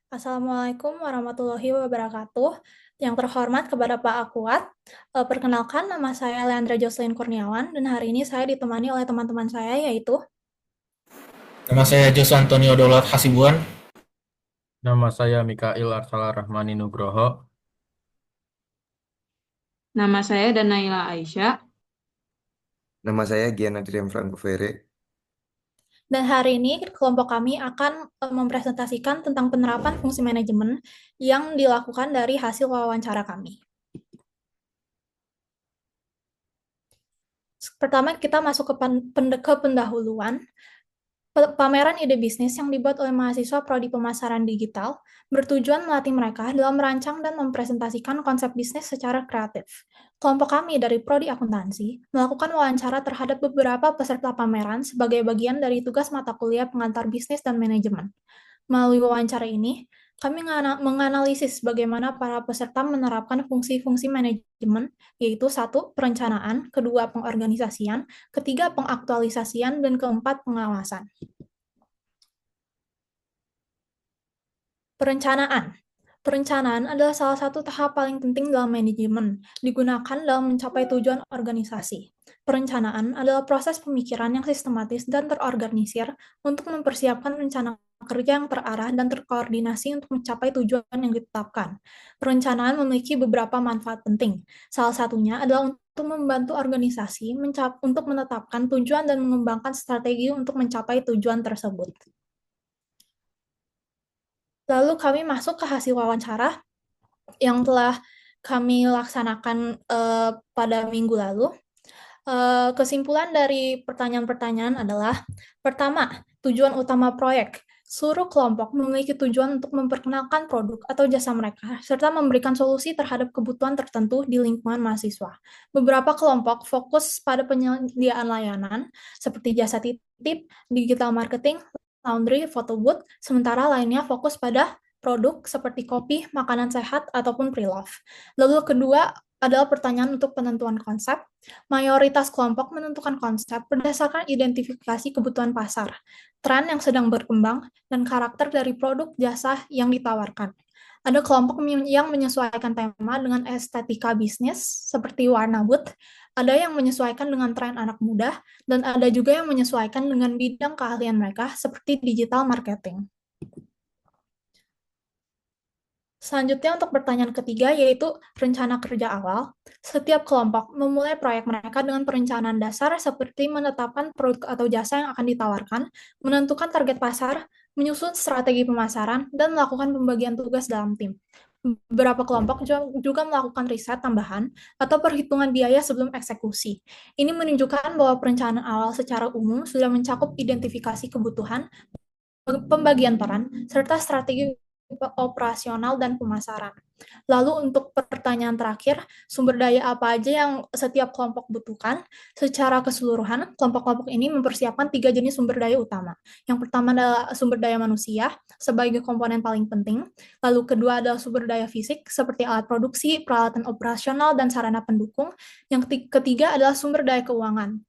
Assalamualaikum warahmatullahi wabarakatuh. Yang terhormat kepada Pak Akuat, perkenalkan nama saya Leandra Jocelyn Kurniawan dan hari ini saya ditemani oleh teman-teman saya yaitu Nama saya Jose Antonio Daulat Hasibuan. Nama saya Mikail Arsalah Rahmani Nugroho. Nama saya Danaila Aisyah. Nama saya Gian Adrian Franco Ferre. dan hari ini kelompok kami akan mempresentasikan tentang penerapan fungsi manajemen yang dilakukan dari hasil wawancara kami. Pertama kita masuk ke pendahuluan. Pameran ide bisnis yang dibuat oleh mahasiswa Prodi Pemasaran Digital bertujuan melatih mereka dalam merancang dan mempresentasikan konsep bisnis secara kreatif. Kelompok kami dari Prodi Akuntansi melakukan wawancara terhadap beberapa peserta pameran sebagai bagian dari tugas mata kuliah pengantar bisnis dan manajemen. Melalui wawancara ini, kami menganalisis bagaimana para peserta menerapkan fungsi-fungsi manajemen, yaitu satu, perencanaan, kedua, pengorganisasian, ketiga, pengaktualisasian, dan keempat, pengawasan. Perencanaan. Perencanaan adalah salah satu tahap paling penting dalam manajemen, digunakan dalam mencapai tujuan organisasi. Perencanaan adalah proses pemikiran yang sistematis dan terorganisir untuk mempersiapkan rencana kerja yang terarah dan terkoordinasi untuk mencapai tujuan yang ditetapkan. Perencanaan memiliki beberapa manfaat penting. Salah satunya adalah untuk membantu organisasi untuk menetapkan tujuan dan mengembangkan strategi untuk mencapai tujuan tersebut. Lalu kami masuk ke hasil wawancara yang telah kami laksanakan pada minggu lalu. Kesimpulan dari pertanyaan-pertanyaan adalah, pertama, tujuan utama proyek. Seluruh kelompok memiliki tujuan untuk memperkenalkan produk atau jasa mereka, serta memberikan solusi terhadap kebutuhan tertentu di lingkungan mahasiswa. Beberapa kelompok fokus pada penyediaan layanan, seperti jasa titip, digital marketing, laundry, photo booth, sementara lainnya fokus pada produk seperti kopi, makanan sehat, ataupun pre-love. Lalu kedua adalah pertanyaan untuk penentuan konsep. Mayoritas kelompok menentukan konsep berdasarkan identifikasi kebutuhan pasar, tren yang sedang berkembang, dan karakter dari produk jasa yang ditawarkan. Ada kelompok yang menyesuaikan tema dengan estetika bisnis, seperti warna booth, ada yang menyesuaikan dengan tren anak muda, dan ada juga yang menyesuaikan dengan bidang keahlian mereka, seperti digital marketing. Selanjutnya untuk pertanyaan ketiga yaitu rencana kerja awal. Setiap kelompok memulai proyek mereka dengan perencanaan dasar seperti menetapkan produk atau jasa yang akan ditawarkan, menentukan target pasar, menyusun strategi pemasaran, dan melakukan pembagian tugas dalam tim. Beberapa kelompok juga melakukan riset tambahan atau perhitungan biaya sebelum eksekusi. Ini menunjukkan bahwa perencanaan awal secara umum sudah mencakup identifikasi kebutuhan, pembagian peran, serta strategi operasional dan pemasaran. Lalu untuk pertanyaan terakhir, sumber daya apa aja yang setiap kelompok butuhkan? Secara keseluruhan, kelompok-kelompok ini mempersiapkan 3 jenis sumber daya utama. Yang pertama adalah sumber daya manusia sebagai komponen paling penting. Lalu kedua adalah sumber daya fisik seperti alat produksi, peralatan operasional, dan sarana pendukung. Yang ketiga adalah sumber daya keuangan.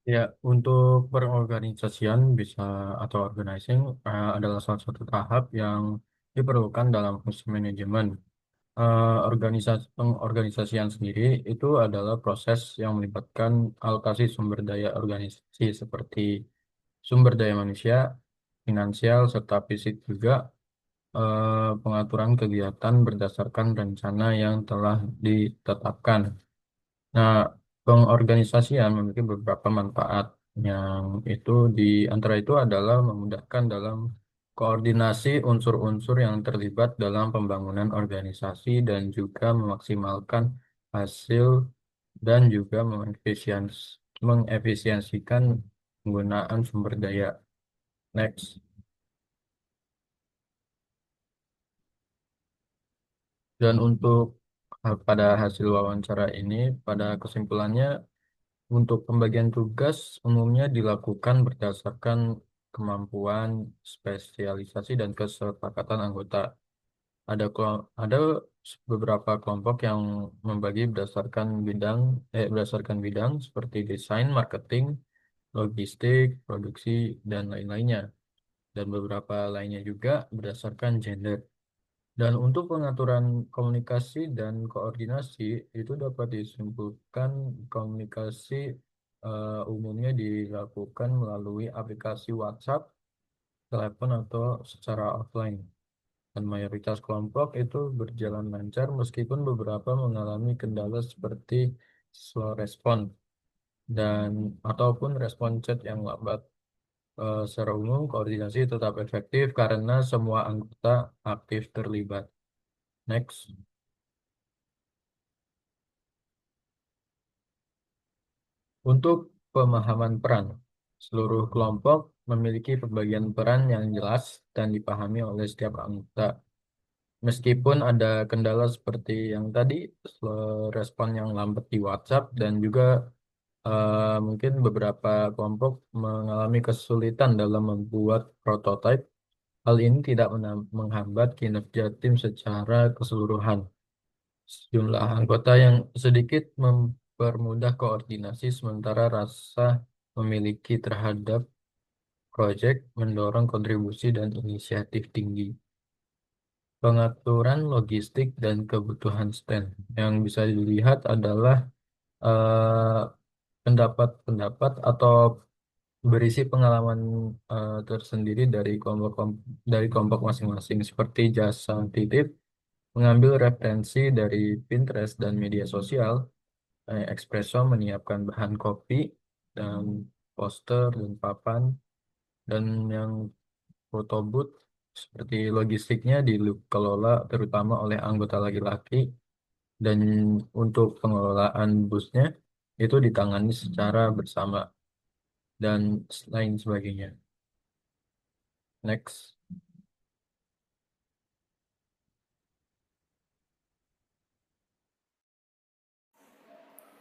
Ya, untuk perorganisasian bisa atau organizing adalah salah satu tahap yang diperlukan dalam fungsi manajemen. Pengorganisasian sendiri itu adalah proses yang melibatkan alokasi sumber daya organisasi seperti sumber daya manusia, finansial, serta fisik juga pengaturan kegiatan berdasarkan rencana yang telah ditetapkan. Nah, pengorganisasian memiliki beberapa manfaat yang itu di antara itu adalah memudahkan dalam koordinasi unsur-unsur yang terlibat dalam pembangunan organisasi dan juga memaksimalkan hasil dan juga mengefisiensikan penggunaan sumber daya. Next. Dan untuk pada hasil wawancara ini, pada kesimpulannya, untuk pembagian tugas umumnya dilakukan berdasarkan kemampuan, spesialisasi, dan kesepakatan anggota. Ada beberapa kelompok yang membagi berdasarkan bidang seperti desain, marketing, logistik, produksi, dan lain-lainnya. Dan beberapa lainnya juga berdasarkan gender. Dan untuk pengaturan komunikasi dan koordinasi itu dapat disimpulkan komunikasi umumnya dilakukan melalui aplikasi WhatsApp, telepon, atau secara offline. Dan mayoritas kelompok itu berjalan lancar meskipun beberapa mengalami kendala seperti slow respon dan ataupun respon chat yang lambat. Secara umum, koordinasi tetap efektif karena semua anggota aktif terlibat. Next. Untuk pemahaman peran, seluruh kelompok memiliki pembagian peran yang jelas dan dipahami oleh setiap anggota. Meskipun ada kendala seperti yang tadi, respon yang lambat di WhatsApp dan juga mungkin beberapa kelompok mengalami kesulitan dalam membuat prototipe. Hal ini tidak menghambat kinerja tim secara keseluruhan. Jumlah anggota yang sedikit mempermudah koordinasi, sementara rasa memiliki terhadap proyek mendorong kontribusi dan inisiatif tinggi. Pengaturan logistik dan kebutuhan stand yang bisa dilihat adalah eh, pendapat-pendapat atau berisi pengalaman tersendiri dari kelompok masing-masing seperti jasa titip, mengambil referensi dari Pinterest dan media sosial, Espresso menyiapkan bahan kopi dan poster dan papan, dan yang foto booth seperti logistiknya dikelola terutama oleh anggota laki-laki, dan untuk pengelolaan busnya itu ditangani secara bersama dan lain sebagainya. Next.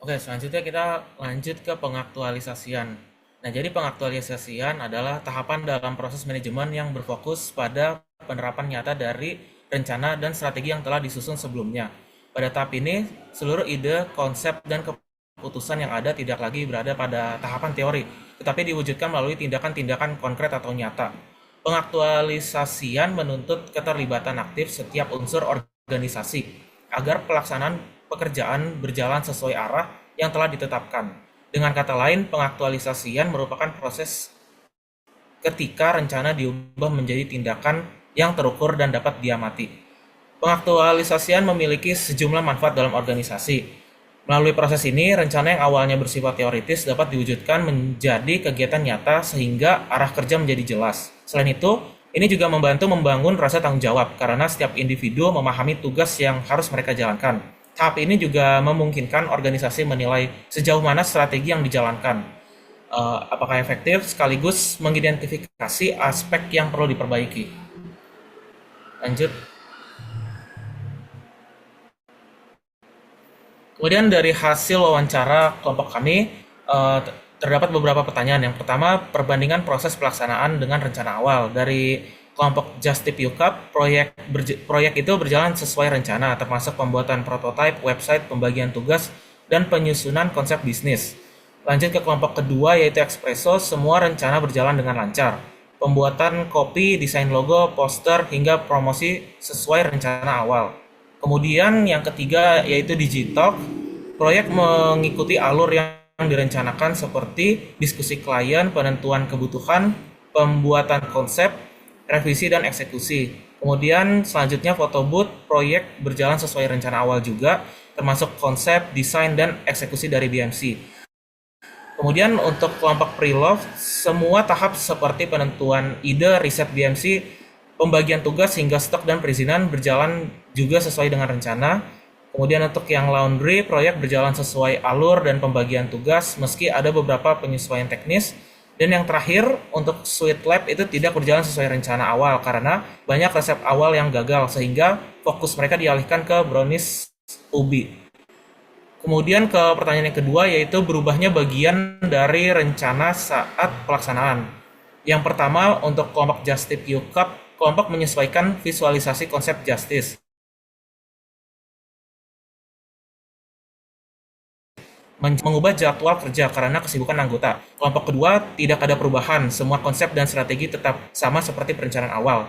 Oke, selanjutnya kita lanjut ke pengaktualisasian. Nah, jadi pengaktualisasian adalah tahapan dalam proses manajemen yang berfokus pada penerapan nyata dari rencana dan strategi yang telah disusun sebelumnya. Pada tahap ini, seluruh ide, konsep, dan keputusan yang ada tidak lagi berada pada tahapan teori, tetapi diwujudkan melalui tindakan-tindakan konkret atau nyata. Pengaktualisasian menuntut keterlibatan aktif setiap unsur organisasi agar pelaksanaan pekerjaan berjalan sesuai arah yang telah ditetapkan. Dengan kata lain, pengaktualisasian merupakan proses ketika rencana diubah menjadi tindakan yang terukur dan dapat diamati. Pengaktualisasian memiliki sejumlah manfaat dalam organisasi. Melalui proses ini, rencana yang awalnya bersifat teoritis dapat diwujudkan menjadi kegiatan nyata sehingga arah kerja menjadi jelas. Selain itu, ini juga membantu membangun rasa tanggung jawab karena setiap individu memahami tugas yang harus mereka jalankan. Tahap ini juga memungkinkan organisasi menilai sejauh mana strategi yang dijalankan, apakah efektif, sekaligus mengidentifikasi aspek yang perlu diperbaiki. Lanjut. Kemudian dari hasil wawancara kelompok kami, terdapat beberapa pertanyaan. Yang pertama, perbandingan proses pelaksanaan dengan rencana awal. Dari kelompok Just Tip UCAP, proyek itu berjalan sesuai rencana, termasuk pembuatan prototipe, website, pembagian tugas, dan penyusunan konsep bisnis. Lanjut ke kelompok kedua, yaitu Espresso, semua rencana berjalan dengan lancar. Pembuatan kopi, desain logo, poster, hingga promosi sesuai rencana awal. Kemudian yang ketiga yaitu Digitalk, proyek mengikuti alur yang direncanakan seperti diskusi klien, penentuan kebutuhan, pembuatan konsep, revisi dan eksekusi. Kemudian selanjutnya Photo Booth, proyek berjalan sesuai rencana awal juga, termasuk konsep, desain, dan eksekusi dari BMC. Kemudian untuk kelompok Pre-Love, semua tahap seperti penentuan ide, riset BMC, pembagian tugas hingga stok dan perizinan berjalan juga sesuai dengan rencana. Kemudian untuk yang laundry, proyek berjalan sesuai alur dan pembagian tugas meski ada beberapa penyesuaian teknis. Dan yang terakhir, untuk Sweet Lab itu tidak berjalan sesuai rencana awal karena banyak resep awal yang gagal sehingga fokus mereka dialihkan ke brownies ubi. Kemudian ke pertanyaan yang kedua yaitu berubahnya bagian dari rencana saat pelaksanaan. Yang pertama untuk kelompok Just Tip UCAP, kelompok menyesuaikan visualisasi konsep justice, mengubah jadwal kerja karena kesibukan anggota. Kelompok kedua, tidak ada perubahan, semua konsep dan strategi tetap sama seperti perencanaan awal.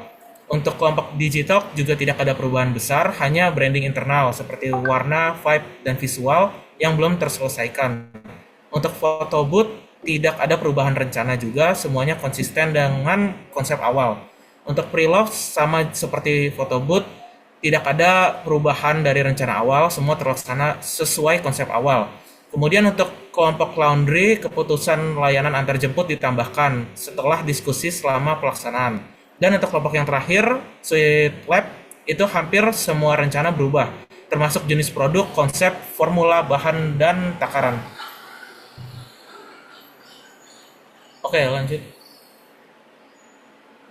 Untuk kelompok digital juga tidak ada perubahan besar, hanya branding internal seperti warna, vibe, dan visual yang belum terselesaikan. Untuk foto booth, tidak ada perubahan rencana juga, semuanya konsisten dengan konsep awal. Untuk pre-love, sama seperti foto booth, tidak ada perubahan dari rencana awal, semua terlaksana sesuai konsep awal. Kemudian untuk kelompok laundry, keputusan layanan antar jemput ditambahkan setelah diskusi selama pelaksanaan. Dan untuk kelompok yang terakhir, Sweet Lab, itu hampir semua rencana berubah, termasuk jenis produk, konsep, formula, bahan, dan takaran. Oke, lanjut.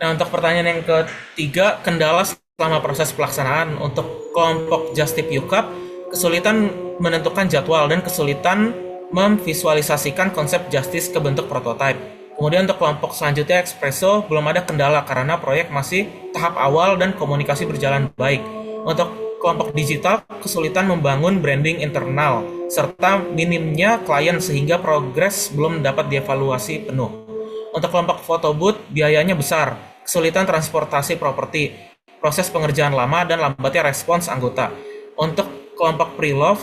Nah, untuk pertanyaan yang ketiga, kendala selama proses pelaksanaan. Untuk kelompok Just Tip UCAP, kesulitan menentukan jadwal dan kesulitan memvisualisasikan konsep justice ke bentuk prototipe. Kemudian untuk kelompok selanjutnya Espresso, belum ada kendala karena proyek masih tahap awal dan komunikasi berjalan baik. Untuk kelompok digital, kesulitan membangun branding internal, serta minimnya klien sehingga progres belum dapat dievaluasi penuh. Untuk kelompok photo booth, biayanya besar, kesulitan transportasi properti, proses pengerjaan lama, dan lambatnya respons anggota. Untuk kelompok pre-love,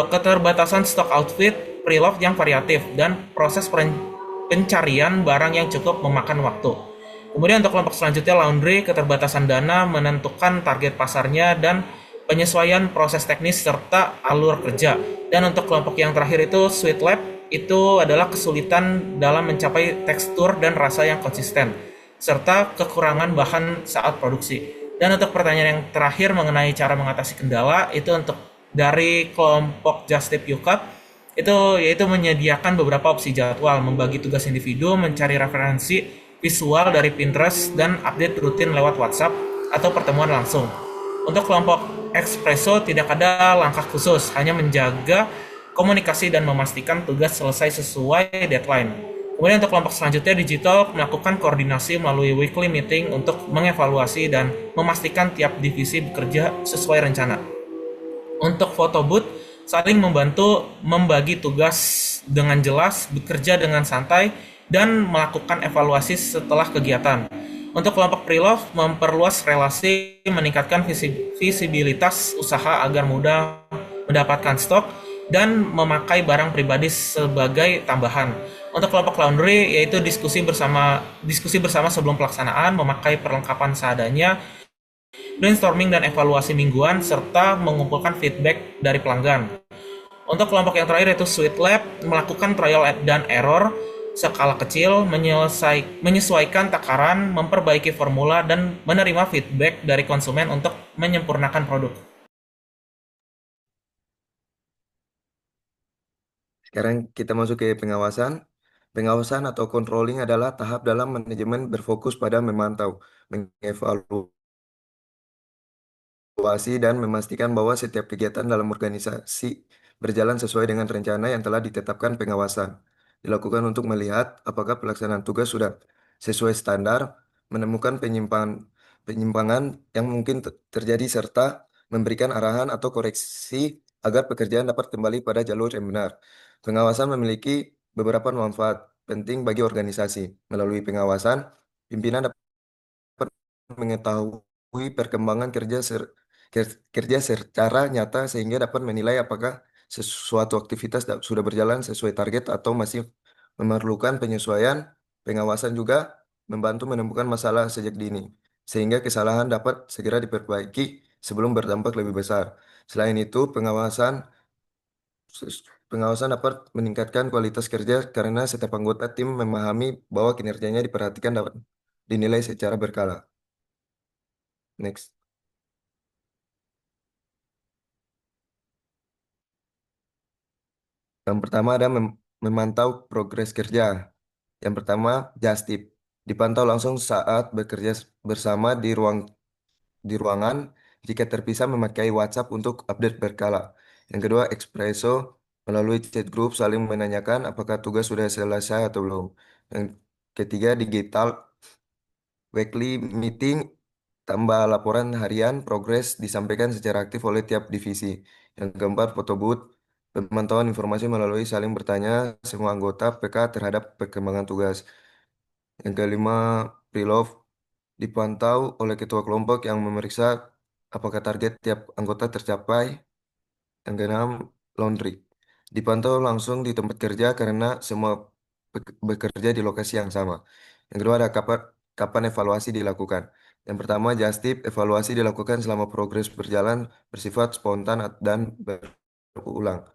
keterbatasan stok outfit pre-love yang variatif, dan proses pencarian barang yang cukup memakan waktu. Kemudian untuk kelompok selanjutnya laundry, keterbatasan dana, menentukan target pasarnya, dan penyesuaian proses teknis serta alur kerja. Dan untuk kelompok yang terakhir itu Sweet Lab, itu adalah kesulitan dalam mencapai tekstur dan rasa yang konsisten, serta kekurangan bahan saat produksi. Dan untuk pertanyaan yang terakhir mengenai cara mengatasi kendala, itu untuk dari kelompok Just Tip UCAP, itu yaitu menyediakan beberapa opsi jadwal, membagi tugas individu, mencari referensi visual dari Pinterest, dan update rutin lewat WhatsApp atau pertemuan langsung. Untuk kelompok Espresso tidak ada langkah khusus, hanya menjaga komunikasi dan memastikan tugas selesai sesuai deadline. Kemudian untuk kelompok selanjutnya digital melakukan koordinasi melalui weekly meeting untuk mengevaluasi dan memastikan tiap divisi bekerja sesuai rencana. Untuk photo booth, saling membantu membagi tugas dengan jelas, bekerja dengan santai, dan melakukan evaluasi setelah kegiatan. Untuk kelompok pre-love, memperluas relasi, meningkatkan visibilitas usaha agar mudah mendapatkan stok, dan memakai barang pribadi sebagai tambahan. Untuk kelompok laundry, yaitu diskusi bersama sebelum pelaksanaan, memakai perlengkapan seadanya, brainstorming dan evaluasi mingguan, serta mengumpulkan feedback dari pelanggan. Untuk kelompok yang terakhir yaitu Sweet Lab, melakukan trial dan error skala kecil, menyesuaikan takaran, memperbaiki formula, dan menerima feedback dari konsumen untuk menyempurnakan produk. Sekarang kita masuk ke pengawasan. Pengawasan atau controlling adalah tahap dalam manajemen berfokus pada memantau, mengevaluasi, dan memastikan bahwa setiap kegiatan dalam organisasi berjalan sesuai dengan rencana yang telah ditetapkan pengawasan. Dilakukan untuk melihat apakah pelaksanaan tugas sudah sesuai standar, menemukan penyimpangan yang mungkin terjadi, serta memberikan arahan atau koreksi agar pekerjaan dapat kembali pada jalur yang benar. Pengawasan memiliki beberapa manfaat penting bagi organisasi. Melalui pengawasan, pimpinan dapat mengetahui perkembangan kerja secara nyata sehingga dapat menilai apakah sesuatu aktivitas sudah berjalan sesuai target atau masih memerlukan penyesuaian. Pengawasan juga membantu menemukan masalah sejak dini sehingga kesalahan dapat segera diperbaiki sebelum berdampak lebih besar. Selain itu, pengawasan dapat meningkatkan kualitas kerja karena setiap anggota tim memahami bahwa kinerjanya diperhatikan dapat dinilai secara berkala. Next. Yang pertama ada memantau progres kerja. Yang pertama, Justip. Dipantau langsung saat bekerja bersama di ruangan. Jika terpisah, memakai WhatsApp untuk update berkala. Yang kedua, Expresso. Melalui chat group saling menanyakan apakah tugas sudah selesai atau belum. Yang ketiga, digital. weekly meeting tambah laporan harian progres disampaikan secara aktif oleh tiap divisi. Yang keempat, foto booth, pemantauan informasi melalui saling bertanya semua anggota PK terhadap perkembangan tugas. Yang kelima, pre-love dipantau oleh ketua kelompok yang memeriksa apakah target tiap anggota tercapai. Yang keenam, laundry. Dipantau langsung di tempat kerja karena semua bekerja di lokasi yang sama. Yang kedua ada kapan evaluasi dilakukan. Yang pertama, just tip, evaluasi dilakukan selama progres berjalan bersifat spontan dan berulang.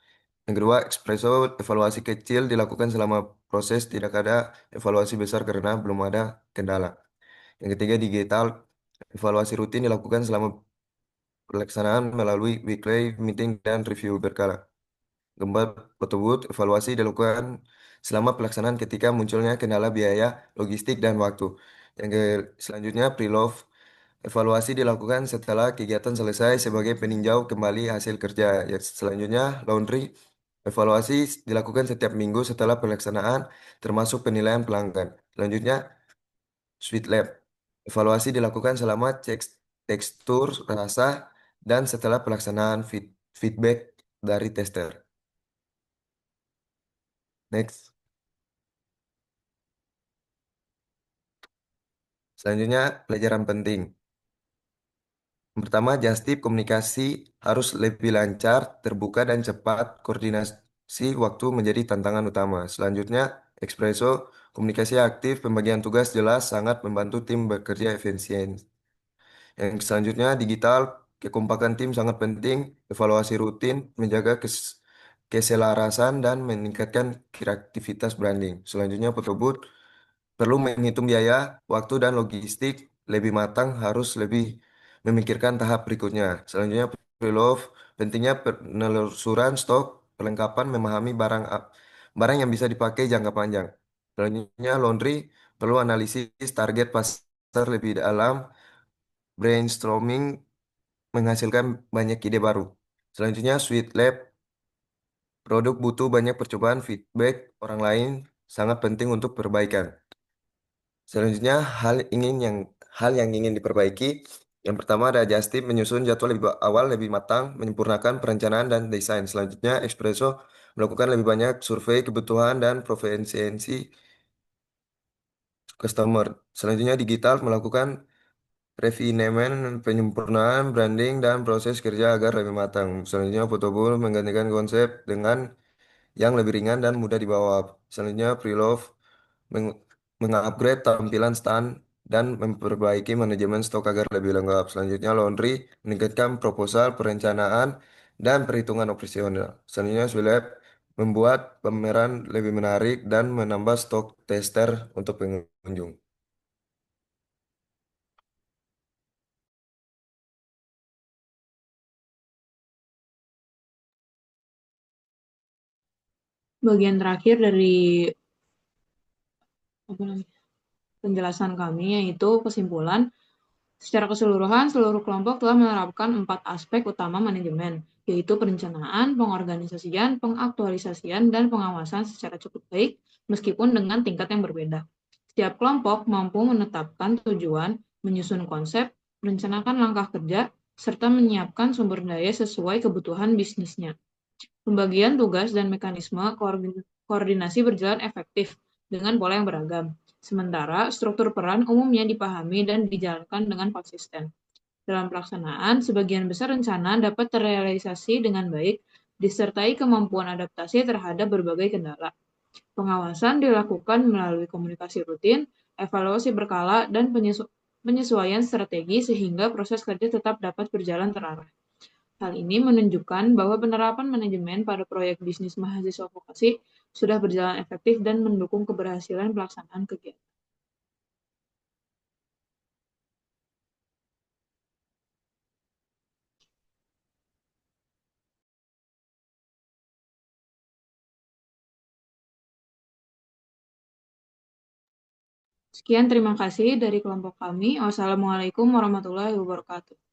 Yang kedua, espresso, evaluasi kecil dilakukan selama proses, tidak ada evaluasi besar karena belum ada kendala. Yang ketiga, digital, evaluasi rutin dilakukan selama pelaksanaan melalui weekly meeting dan review berkala. Keempat, tersebut evaluasi dilakukan selama pelaksanaan ketika munculnya kendala biaya, logistik, dan waktu. Selanjutnya, pre-love, evaluasi dilakukan setelah kegiatan selesai sebagai peninjau kembali hasil kerja. Selanjutnya, laundry, evaluasi dilakukan setiap minggu setelah pelaksanaan, termasuk penilaian pelanggan. Selanjutnya, Sweet Lab, evaluasi dilakukan selama cek tekstur, rasa, dan setelah pelaksanaan feedback dari tester. Next. Selanjutnya, pelajaran penting. Yang pertama, just tip komunikasi harus lebih lancar, terbuka, dan cepat. Koordinasi waktu menjadi tantangan utama. Selanjutnya, espresso, komunikasi aktif, pembagian tugas jelas, sangat membantu tim bekerja efisien. Yang selanjutnya, digital, kekompakan tim sangat penting, evaluasi rutin, menjaga keselarasan, dan meningkatkan kreativitas branding. Selanjutnya, foto booth, perlu menghitung biaya, waktu, dan logistik lebih matang, harus lebih memikirkan tahap berikutnya. Selanjutnya, pre-love, pentingnya penelusuran stok, perlengkapan, memahami barang yang bisa dipakai jangka panjang. Selanjutnya, laundry, perlu analisis target pasar lebih dalam, brainstorming, menghasilkan banyak ide baru. Selanjutnya, Sweet Lab, produk butuh banyak percobaan, feedback orang lain sangat penting untuk perbaikan. Selanjutnya, hal yang ingin diperbaiki. Yang pertama ada Justip menyusun jadwal lebih awal, lebih matang, menyempurnakan perencanaan dan desain. Selanjutnya, Espresso melakukan lebih banyak survei kebutuhan dan proficiency customer. Selanjutnya, digital melakukan refinement, penyempurnaan, branding, dan proses kerja agar lebih matang. Selanjutnya, Photobooth menggantikan konsep dengan yang lebih ringan dan mudah dibawa. Selanjutnya, Preloved meng- mengupgrade tampilan stand dan memperbaiki manajemen stok agar lebih lengkap. Selanjutnya, laundry meningkatkan proposal, perencanaan, dan perhitungan operasional. Selanjutnya, Swilab membuat pameran lebih menarik dan menambah stok tester untuk pengunjung. Bagian terakhir dari apa namanya, penjelasan kami yaitu kesimpulan. Secara keseluruhan, seluruh kelompok telah menerapkan 4 aspek utama manajemen, yaitu perencanaan, pengorganisasian, pengaktualisasian, dan pengawasan secara cukup baik, meskipun dengan tingkat yang berbeda. Setiap kelompok mampu menetapkan tujuan, menyusun konsep, merencanakan langkah kerja, serta menyiapkan sumber daya sesuai kebutuhan bisnisnya. Pembagian tugas dan mekanisme koordinasi berjalan efektif dengan pola yang beragam. Sementara struktur peran umumnya dipahami dan dijalankan dengan konsisten. Dalam pelaksanaan, sebagian besar rencana dapat terrealisasi dengan baik, disertai kemampuan adaptasi terhadap berbagai kendala. Pengawasan dilakukan melalui komunikasi rutin, evaluasi berkala, dan penyesuaian strategi sehingga proses kerja tetap dapat berjalan terarah. Hal ini menunjukkan bahwa penerapan manajemen pada proyek bisnis mahasiswa vokasi sudah berjalan efektif dan mendukung keberhasilan pelaksanaan kegiatan. Sekian, terima kasih dari kelompok kami. Wassalamualaikum warahmatullahi wabarakatuh.